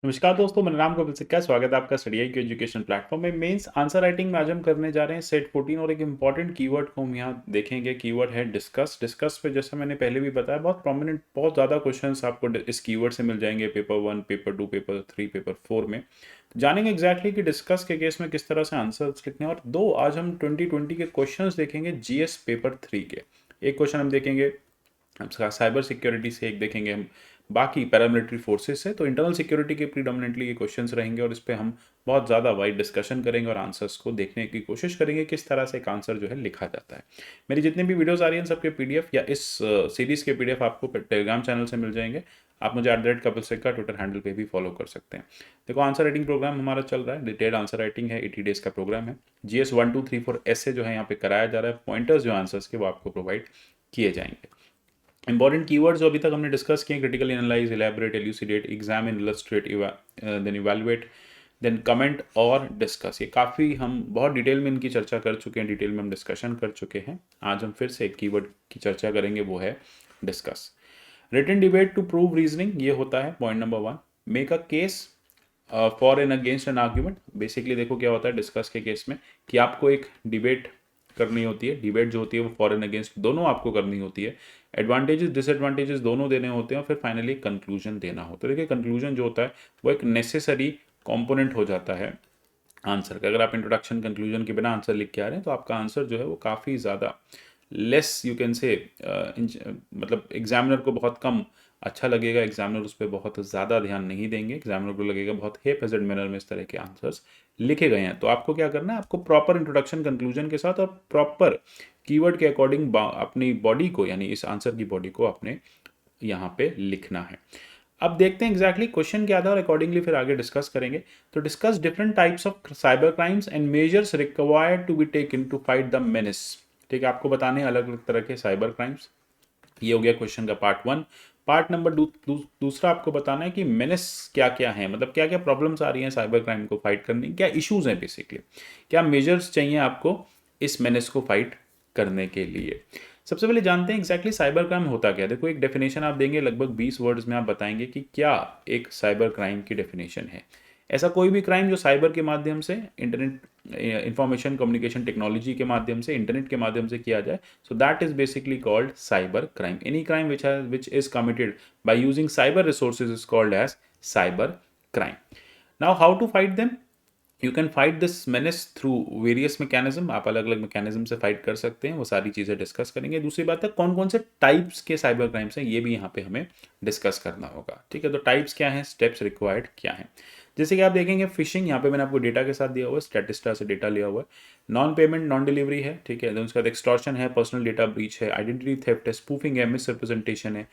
नमस्कार दोस्तों, मेरा नाम कपिल सिक्का है। स्वागत है आपका study I Q education platform में। मेंस आंसर राइटिंग में आज हम करने जा रहे हैं सेट 14 और एक इंपॉर्टेंट कीवर्ड को हम यहाँ देखेंगे। कीवर्ड है डिस्कस। डिस्कस पे जैसे मैंने पहले भी बताया, बहुत प्रोमिनेंट, बहुत ज़्यादा क्वेश्चंस आपको इस कीवर्ड से मिल जाएंगे पेपर 1, पेपर 2, पेपर 3, पेपर 4 में। जानेंगे एग्जैक्टली कि डिस्कस के केस में किस तरह से आंसर्स लिखने हैं। और दो आज हम 2020 के क्वेश्चन देखेंगे जीएस पेपर 3 के। एक क्वेश्चन हम देखेंगे साइबर सिक्योरिटी से, एक देखेंगे हम बाकी पैरामिलिट्री फोर्सेस से। तो इंटरनल सिक्योरिटी के प्रीडोमिनेटली ये क्वेश्चंस रहेंगे और इस पे हम बहुत ज़्यादा वाइड डिस्कशन करेंगे और आंसर्स को देखने की कोशिश करेंगे किस तरह से एक आंसर जो है लिखा जाता है। मेरी जितनी भी वीडियोस आ रही हैं सबके पीडीएफ या इस सीरीज़ के पीडीएफ आपको टेलीग्राम चैनल से मिल जाएंगे। आप मुझे @कपिल सिक्का ट्विटर हैंडल पे भी फॉलो कर सकते हैं। देखो, आंसर राइटिंग प्रोग्राम हमारा चल रहा है, डिटेल्ड आंसर राइटिंग है, 80 डेज का प्रोग्राम है। जीएस 1, 2, 3, 4 ऐसे जो है यहाँ पे कराया जा रहा है। पॉइंटर्स जो आंसर्स के वो आपको प्रोवाइड किए जाएंगे। इंपॉर्टेंट कीवर्ड्स जो अभी तक हमने डिस्कस किए, critical analyse, elaborate, elucidate, examine, illustrate, then evaluate, then comment और डिस्कस। ये काफ़ी हम बहुत डिटेल में इनकी चर्चा कर चुके हैं, डिटेल में हम डिस्कशन कर चुके हैं। आज हम फिर से एक कीवर्ड की चर्चा करेंगे, वो है discuss. Written debate to prove reasoning, ये होता है point number 1। Make a case for and against an argument. Basically देखो क्या होता है डिस्कस के केस में कि आपको एक डिबेट करनी होती है। डिबेट जो होती है वो फॉर एंड अगेंस्ट दोनों आपको करनी होती है। एडवांटेजेस डिसएडवांटेजेस दोनों देने होते हैं और फिर फाइनली कंक्लूजन देना होता है। देखिए, कंक्लूजन जो होता है वो एक नेसेसरी कंपोनेंट हो जाता है आंसर का। अगर आप इंट्रोडक्शन कंक्लूजन के बिना आंसर लिख के आ रहे हैं तो आपका आंसर जो है वो काफ़ी ज़्यादा लेस, यू कैन से, मतलब एग्जामिनर को बहुत कम अच्छा लगेगा। एग्जामिनर उस पर बहुत ज़्यादा ध्यान नहीं देंगे। एग्जामिनर को लगेगा बहुत हेप हेजेड मैनर में इस तरह के आंसर्स लिखे गए हैं। तो आपको क्या करना है, आपको प्रॉपर इंट्रोडक्शन कंक्लूजन के साथ और प्रॉपर कीवर्ड के अकॉर्डिंग अपनी बॉडी को, यानी इस आंसर की बॉडी को आपने यहाँ पे लिखना है। अब देखते हैं एग्जैक्टली क्वेश्चन क्या था और अकॉर्डिंगली फिर आगे डिस्कस करेंगे। तो discuss different types of cyber crimes and measures required to be taken to fight the menace. ठीक है, आपको बताने हैं अलग अलग तरह के साइबर क्राइम्स। ये हो गया क्वेश्चन का पार्ट 1। पार्ट नंबर दूसरा आपको बताना है कि मेनेस क्या क्या है, मतलब क्या क्या प्रॉब्लम्स आ रही हैं साइबर क्राइम को फाइट करने, क्या इश्यूज हैं बेसिकली, क्या मेजर्स चाहिए आपको इस मेनेस को फाइट करने के लिए। सबसे पहले जानते हैं एग्जैक्टली साइबर क्राइम होता क्या है। देखो, एक डेफिनेशन आप देंगे, लगभग 20 वर्ड्स में आप बताएंगे कि क्या एक साइबर क्राइम की डेफिनेशन है। ऐसा कोई भी क्राइम जो साइबर के माध्यम से, इंटरनेट इंफॉर्मेशन कम्युनिकेशन टेक्नोलॉजी के माध्यम से, इंटरनेट के माध्यम से किया जाए, so that is basically called cyber crime. Any crime which is committed by using cyber resources is called as cyber crime. Now how to fight them. You can fight this menace through various mechanism. आप अलग अलग mechanism से fight कर सकते हैं, वो सारी चीज़ें डिस्कस करेंगे। दूसरी बात है कौन कौन से टाइप्स के साइबर क्राइम्स हैं, ये भी यहाँ पे हमें डिस्कस करना होगा। ठीक है, तो टाइप्स क्या हैं, स्टेप्स रिक्वायर्ड क्या हैं। जैसे कि आप देखेंगे फिशिंग, यहाँ पे मैंने आपको डेटा के साथ दिया हुआ है, स्टैटिस्टा से डेटा लिया हुआ है। नॉन पेमेंट, नॉन डिलीवरी है, ठीक है। उसके बाद एक्सटॉर्शन है, पर्सनल डेटा ब्रीच है, आइडेंटिटी थेफ्ट है, स्पूफिंग है, मिस रिप्रेजेंटेशन है।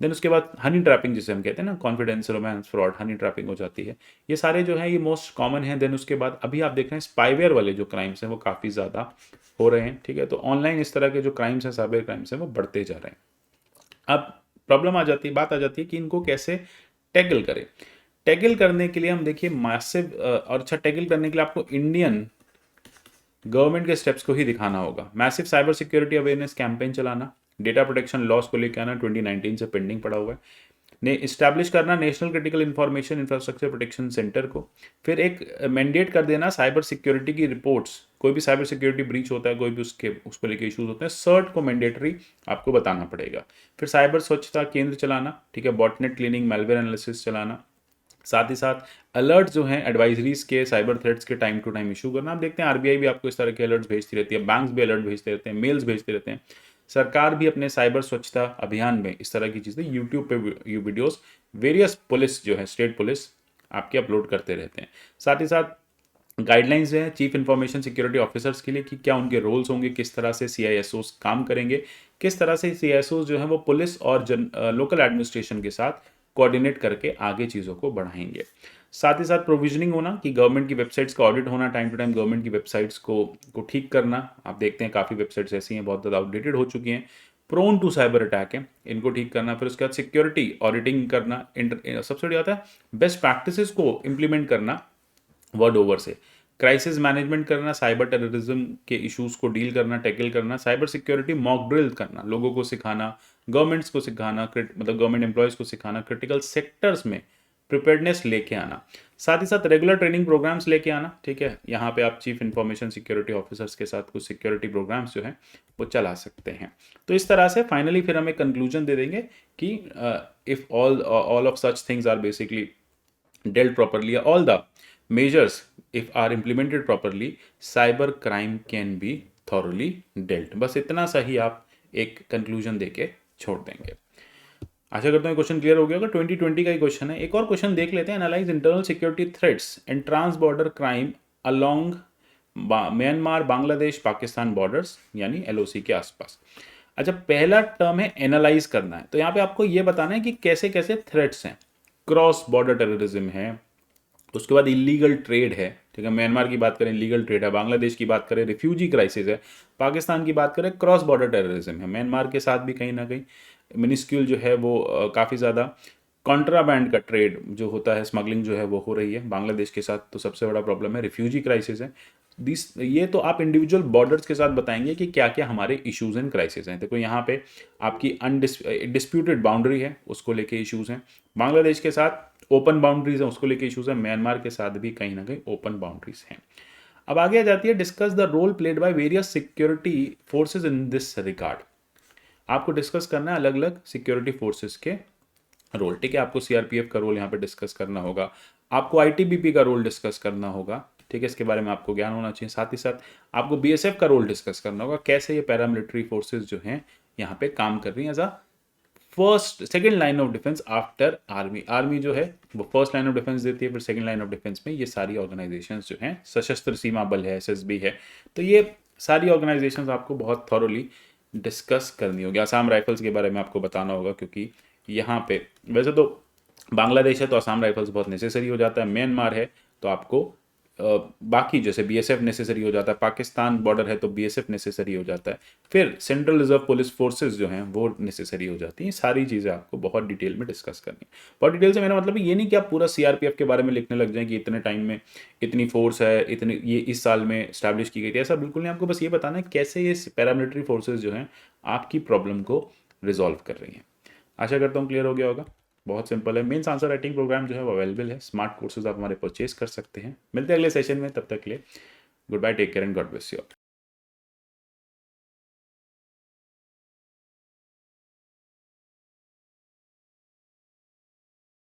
देन उसके बाद हनी ट्रैपिंग, जिसे हम कहते हैं ना, confidence, romance, fraud, Honey trapping हो जाती है। ये सारे जो है ये मोस्ट कॉमन है। देन उसके बाद अभी आप देख रहे हैं स्पाईवेयर वाले जो क्राइम्स हैं वो काफ़ी ज़्यादा हो रहे हैं। ठीक है, तो ऑनलाइन इस तरह के जो क्राइम्स हैं, साइबर क्राइम्स हैं, वो बढ़ते जा रहे हैं। अब प्रॉब्लम आ जाती है, बात आ जाती है कि इनको कैसे टैकल करें। टैकल करने के लिए हम देखिए मैसिव, और अच्छा, टैकल करने के लिए आपको इंडियन गवर्नमेंट के स्टेप्स को ही दिखाना होगा। Massive cyber security awareness campaign चलाना, डेटा प्रोटेक्शन लॉस को लेकर आना, 2019 से पेंडिंग पड़ा हुआ है। ने इस्टेब्लिश करना national critical information infrastructure protection centre को। फिर एक मैंडेट कर देना साइबर सिक्योरिटी की रिपोर्ट्स, कोई भी साइबर सिक्योरिटी ब्रीच होता है, कोई भी उसको लेके इश्यूज होते हैं, सर्ट को मैंडेटरी आपको बताना पड़ेगा। फिर साइबर स्वच्छता केंद्र चलाना, ठीक है, बॉटनेट क्लीनिंग, मैलवेयर एनालिसिस चलाना। साथ ही साथ अलर्ट जो हैं एडवाइजरीज के, साइबर थ्रेट्स के टाइम टू टाइम इशू करना। आप देखते हैं आरबीआई भी आपको इस तरह के अलर्ट्स भेजती रहती है, बैंक्स भी अलर्ट भेजते रहते हैं, मेल्स भेजते रहते हैं। सरकार भी अपने साइबर स्वच्छता अभियान में इस तरह की चीज़ें यूट्यूब पे वीडियोस, वेरियस पुलिस जो है, स्टेट पुलिस आपके अपलोड करते रहते हैं। साथ ही साथ गाइडलाइंस जो है चीफ इंफॉर्मेशन सिक्योरिटी ऑफिसर्स के लिए कि क्या उनके रोल्स होंगे, किस तरह से सीआईएसओस काम करेंगे, किस तरह से सीआईएसओस जो है वो पुलिस और लोकल एडमिनिस्ट्रेशन के साथ कोऑर्डिनेट करके आगे चीज़ों को बढ़ाएंगे। साथ ही साथ प्रोविजनिंग होना कि गवर्नमेंट की वेबसाइट्स का ऑडिट होना, टाइम टू टाइम गवर्नमेंट की वेबसाइट्स को ठीक करना। आप देखते हैं काफ़ी वेबसाइट्स ऐसी हैं बहुत ज़्यादा आउटडेटेड हो चुकी हैं, प्रोन टू साइबर अटैक है, इनको ठीक करना। फिर उसके बाद सिक्योरिटी ऑडिटिंग करना, सबसे बड़ी बात है बेस्ट प्रैक्टिसेस को इम्प्लीमेंट करना वर्ड ओवर से। क्राइसिस मैनेजमेंट करना, साइबर टेररिज्म के इश्यूज को डील करना, टैकल करना। साइबर सिक्योरिटी मॉक ड्रिल करना, लोगों को सिखाना, गवर्नमेंट्स को सिखाना, मतलब गवर्नमेंट एम्प्लॉयज़ को सिखाना, क्रिटिकल सेक्टर्स में प्रिपेयर्डनेस लेके आना, साथ ही साथ रेगुलर ट्रेनिंग प्रोग्राम्स लेके आना, ठीक है। यहाँ पे आप चीफ इंफॉर्मेशन सिक्योरिटी ऑफिसर्स के साथ कुछ सिक्योरिटी प्रोग्राम्स जो हैं वो चला सकते हैं। तो इस तरह से फाइनली फिर हम एक कंक्लूजन दे देंगे कि if all of such things are basically dealt properly, all the measures if are implemented properly, cyber crime can be thoroughly dealt। बस इतना सा ही आप एक कंक्लूजन देके छोड़ देंगे। आशा करता हूँ क्वेश्चन क्लियर हो गया होगा। 2020 का ही क्वेश्चन है। एक और क्वेश्चन देख लेते हैं। Analyse internal security threats and trans border crime along Myanmar Bangladesh Pakistan borders, यानी एलओसी के आसपास। अच्छा, पहला टर्म है एनालाइज करना है, तो यहाँ पे आपको ये बताना है कि कैसे कैसे थ्रेट्स हैं। क्रॉस बॉर्डर टेररिज्म है, उसके बाद इलीगल ट्रेड है, ठीक है। म्यांमार की बात करें इलीगल ट्रेड है, बांग्लादेश की बात करें रिफ्यूजी क्राइसिस है, पाकिस्तान की बात करें क्रॉस बॉर्डर टेररिज्म है। म्यांमार के साथ भी कहीं ना कहीं मिनिस्क्यूल जो है वो काफ़ी ज़्यादा कॉन्ट्राबैंड का ट्रेड जो होता है, स्मगलिंग जो है वो हो रही है। बांग्लादेश के साथ तो सबसे बड़ा प्रॉब्लम है रिफ्यूजी क्राइसिस है। ये तो आप इंडिविजुअल बॉर्डर्स के साथ बताएंगे कि क्या क्या हमारे इश्यूज एंड क्राइसिस हैं। देखो यहाँ पे आपकी डिस्प्यूटेड बाउंड्री है, उसको लेके इश्यूज हैं। बांग्लादेश के साथ ओपन बाउंड्रीज हैं, उसको लेके इश्यूज हैं। म्यांमार के साथ भी कहीं ना कहीं ओपन बाउंड्रीज हैं। अब आगे आ जाती है discuss the role played by various security forces in this regard. आपको डिस्कस करना है अलग अलग सिक्योरिटी फोर्सेस के रोल, ठीक है। आपको सीआरपीएफ का रोल यहाँ पे डिस्कस करना होगा, आपको आईटीबीपी का रोल डिस्कस करना होगा, ठीक है। इसके बारे में आपको ज्ञान होना चाहिए। साथ ही साथ आपको बीएसएफ का रोल डिस्कस करना होगा, कैसे ये पैरामिलिट्री फोर्सेस जो हैं यहाँ पे काम कर रही हैं as a first second line of defence after army. Army जो है वो फर्स्ट लाइन ऑफ डिफेंस देती है, फिर सेकंड लाइन ऑफ डिफेंस में ये सारी ऑर्गेनाइजेशंस जो हैं, सशस्त्र सीमा बल है, एसएसबी है, तो ये सारी ऑर्गेनाइजेशंस आपको बहुत थॉरोली डिस्कस करनी होगी। आसाम राइफल्स के बारे में आपको बताना होगा, क्योंकि यहाँ पे वैसे तो बांग्लादेश है तो आसाम राइफल्स बहुत नेसेसरी हो जाता है, म्यांमार है तो आपको बाकी जैसे बीएसएफ नेसेसरी हो जाता है, पाकिस्तान बॉर्डर है तो बीएसएफ नेसेसरी हो जाता है, फिर सेंट्रल रिजर्व पुलिस फोर्सेस जो हैं वो नेसेसरी हो जाती हैं। सारी चीज़ें आपको बहुत डिटेल में डिस्कस करनी है। बहुत डिटेल से मेरा मतलब ये नहीं कि आप पूरा सीआरपीएफ के बारे में लिखने लग जाएं कि इतने टाइम में इतनी फोर्स है, इतनी ये इस साल में स्टैब्लिश की गई थी, ऐसा बिल्कुल नहीं। आपको बस ये बताना है कैसे ये पैरामिलिट्री फोर्सेज जो हैं आपकी प्रॉब्लम को रिजॉल्व कर रही हैं। आशा करता हूँ क्लियर हो गया होगा। बहुत सिंपल है। मेंस आंसर राइटिंग प्रोग्राम जो है वो अवेलेबल है, स्मार्ट कोर्सेज आप हमारे परचेज कर सकते हैं। मिलते हैं अगले सेशन में, तब तक के लिए good bye, take care and God bless you.